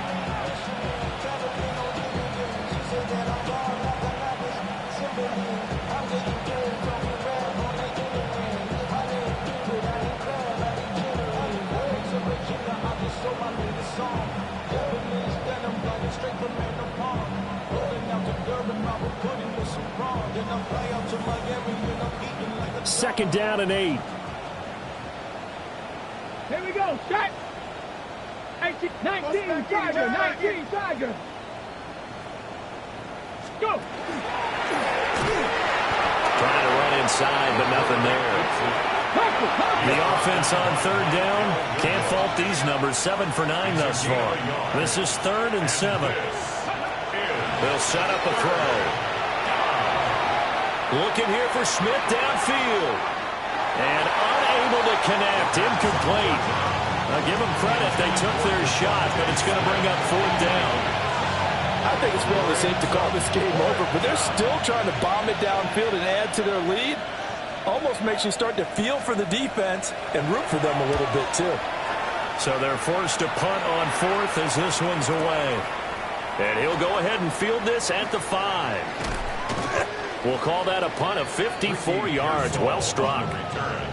Second down and 8. Here we go. Shot. 19, Tiger. Go. Trying to run inside, but nothing there. The offense on third down. Can't fault these numbers. 7 for 9 thus far. This is 3rd and 7. They'll set up a throw. Looking here for Smith downfield. And unable to connect. Incomplete. I'll give them credit. They took their shot, but it's going to bring up 4th down. I think it's really safe to call this game over, but they're still trying to bomb it downfield and add to their lead. Almost makes you start to feel for the defense and root for them a little bit, too. So they're forced to punt on 4th as this one's away. And he'll go ahead and field this at the 5. We'll call that a punt of 54 yards. Well struck.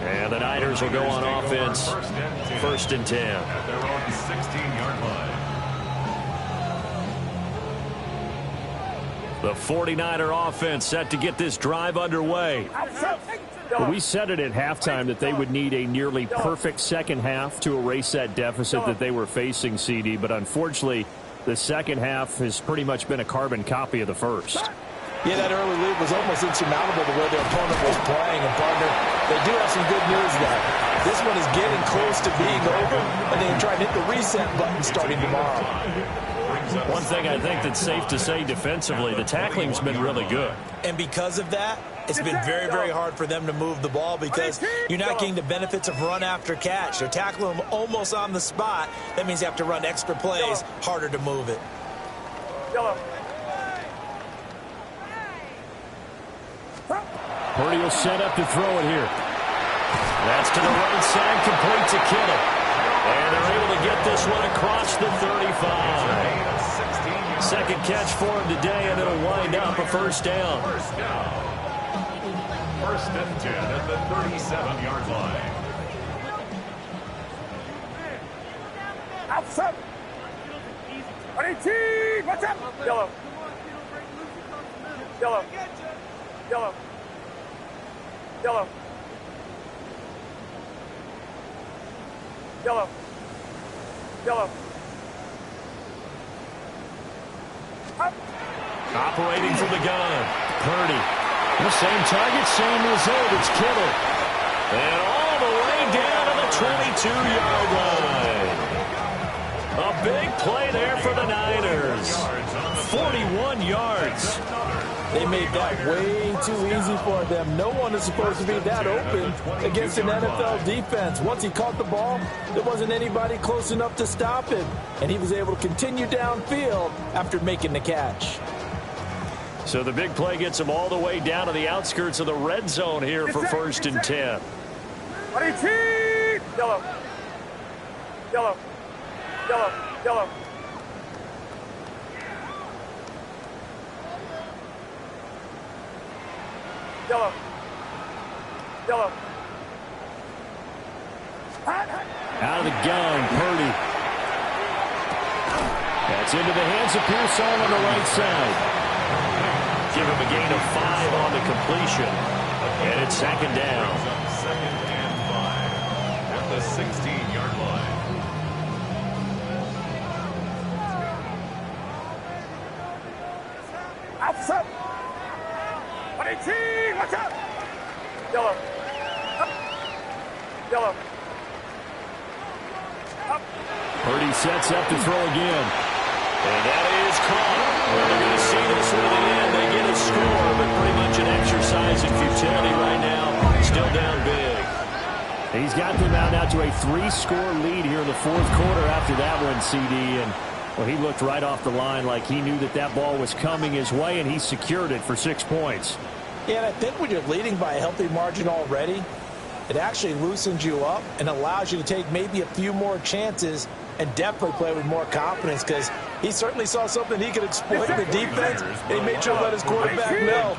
And the Niners will go on offense. 1st and 10. At their own 16-yard line. The 49er offense set to get this drive underway. We said it at halftime that they would need a nearly perfect second half to erase that deficit that they were facing, CD. But unfortunately, the second half has pretty much been a carbon copy of the first. Yeah, that early lead was almost insurmountable the way their opponent was playing. And, partner, they do have some good news, though. This one is getting close to being over, and they try to hit the reset button starting tomorrow. One thing I think that's safe to say defensively, the tackling's been really good. And because of that, it's been very, very hard for them to move the ball because you're not getting the benefits of run after catch. They're tackling them almost on the spot. That means you have to run extra plays, harder to move it. Purdy will set up to throw it here. That's to the right side, complete to Kittle. And they're able to get this one across the 35. Second catch for him today, and it'll wind up a first down. First and 10 at the 37-yard line. Outside. 18. Watch out. Yellow. Yellow. Yellow. Yellow. Yellow. Yellow. Up. Operating from the gun. Purdy. The same target, same result. It's Kittle. And all the way down to the 22-yard line. A big play there for the Niners. 41 yards. They made that way too easy for them. No one is supposed to be that open against an NFL defense. Once he caught the ball, there wasn't anybody close enough to stop him. And he was able to continue downfield after making the catch. So the big play gets him all the way down to the outskirts of the red zone here for first and 10. 18. Yellow. Yellow. Yellow. Yellow. Yellow. Yellow. Out of the gun, Purdy. That's into the hands of Pearson on the right side. Give him a gain of 5 on the completion. And it's second down. Second and 5 at the 16-yard line. Outside. 18. Watch out. Yellow. Up. Yellow. Up. Purdy sets up to throw again. And that is caught. Well, they're going to see this one to the end. They get a score, but pretty much an exercise in futility right now. Still down big. He's got them out now to a 3-score lead here in the fourth quarter after that one, CD. And, well, he looked right off the line like he knew that that ball was coming his way, and he secured it for 6 points. Yeah, and I think when you're leading by a healthy margin already, it actually loosens you up and allows you to take maybe a few more chances and definitely play with more confidence because he certainly saw something he could exploit in the defense. And he made sure to let his quarterback know,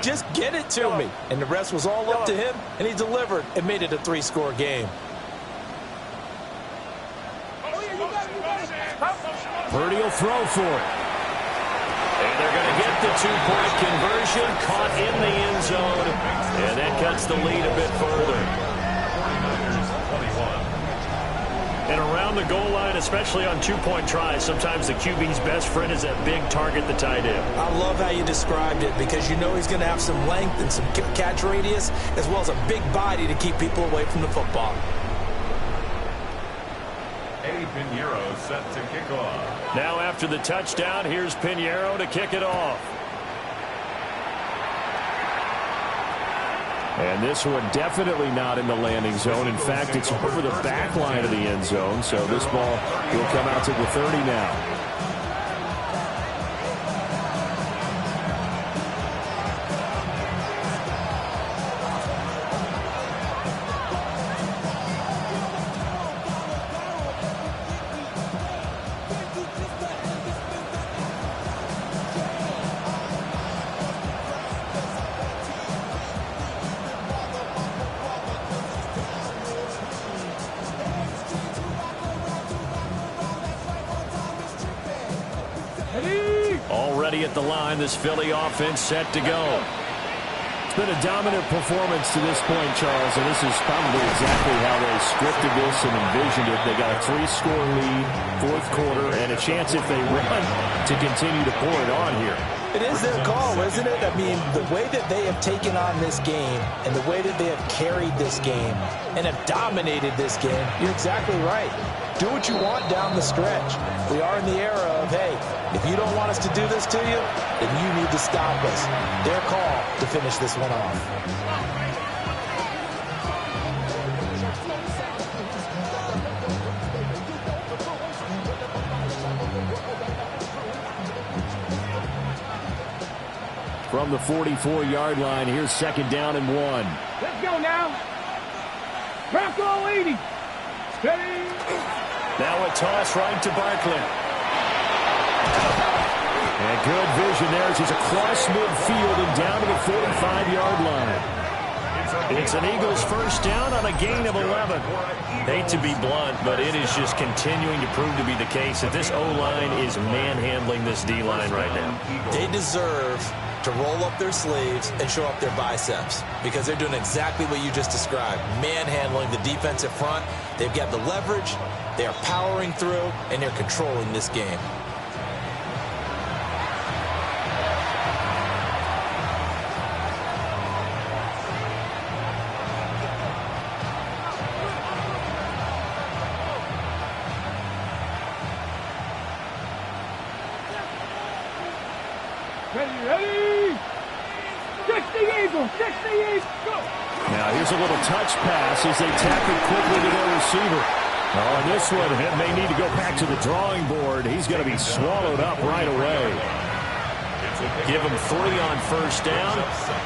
just get it to me. And the rest was all up to him, and he delivered and made it a 3-score game. Purdy will throw for it. And they're going to get the 2-point conversion, caught in the end zone, and that cuts the lead a bit further. 49ers 21. And around the goal line, especially on 2-point tries, sometimes the QB's best friend is that big target, the tight end. I love how you described it because you know he's going to have some length and some catch radius as well as a big body to keep people away from the football. Eddie Pinheiro set to kick off. Now after the touchdown, here's Pinheiro to kick it off. And this one definitely not in the landing zone. In fact, it's over the back line of the end zone. So this ball will come out to the 30 now. Already at the line, this Philly offense set to go. It's been a dominant performance to this point, Charles, and this is probably exactly how they scripted this and envisioned it. They got a 3-score lead, fourth quarter, and a chance if they run to continue to pour it on here. It is their call, isn't it? I mean, the way that they have taken on this game and the way that they have carried this game and have dominated this game, you're exactly right. Do what you want down the stretch. We are in the era of, hey, if you don't want us to do this to you, then you need to stop us. Their call to finish this one off. From the 44-yard line, here's 2nd down and 1. Let's go now. Bronco 80. Steady. Now a toss right to Barkley. And good vision there as he's across midfield and down to the 45-yard line. It's an Eagles first down on a gain of 11. Hate to be blunt, but it is just continuing to prove to be the case that this O-line is manhandling this D-line right now. They deserve to roll up their sleeves and show up their biceps because they're doing exactly what you just described, manhandling the defensive front. They've got the leverage, they are powering through, and they're controlling this game. Ready. 60 Eagles. 60 Eagles. Go. Now here's a little touch pass as they tackle quickly to their receiver. Oh, and this one, it may need to go back to the drawing board. He's going to be swallowed up right away. Give him 3 on first down.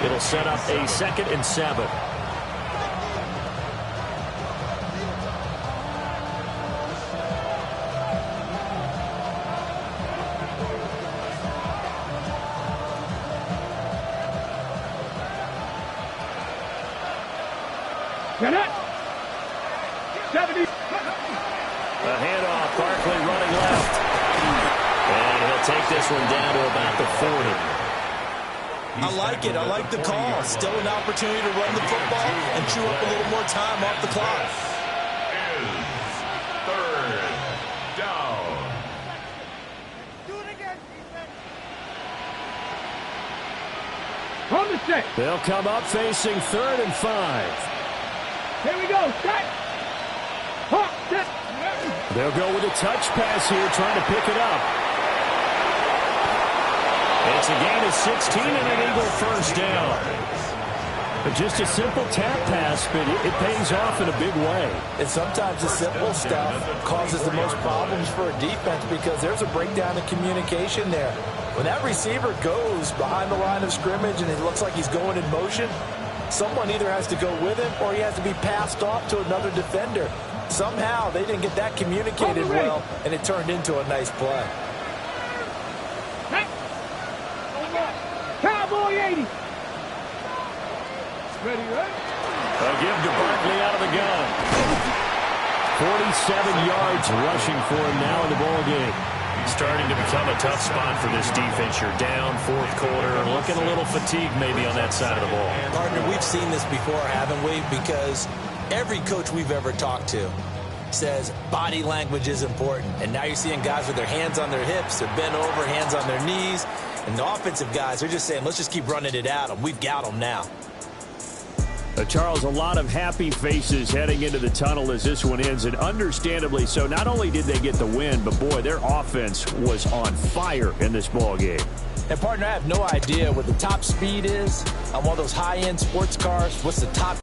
It'll set up a 2nd and 7. Get it. 70. A handoff, Barkley running left. And he'll take this one down to about the 40. I like it. I like the call. Still an opportunity to run the football and chew up a little more time off the clock. Is 3rd down. Do it again, defense. On the set. They'll come up facing 3rd and 5. Here we go. Set. Hop. Set. They'll go with a touch pass here, trying to pick it up. It's a gain of 16 and an Eagle first down. But just a simple tap pass, but it pays off in a big way. And sometimes the simple stuff causes the most problems for a defense because there's a breakdown in communication there. When that receiver goes behind the line of scrimmage and it looks like he's going in motion, someone either has to go with him or he has to be passed off to another defender. Somehow they didn't get that communicated well, and it turned into a nice play. Cowboy 80. Ready, right? A give to Barkley out of the gun. 47 yards rushing for him now in the ball game. Starting to become a tough spot for this defense. You're down 4th quarter, looking a little fatigued maybe on that side of the ball. Partner, we've seen this before, haven't we? Because every coach we've ever talked to says body language is important. And now you're seeing guys with their hands on their hips, they're bent over, hands on their knees. And the offensive guys, they're just saying, let's just keep running it at them. We've got them now. Charles, a lot of happy faces heading into the tunnel as this one ends, and understandably so. Not only did they get the win, but boy, their offense was on fire in this ball game. And partner, I have no idea what the top speed is on one of those high-end sports cars. What's the top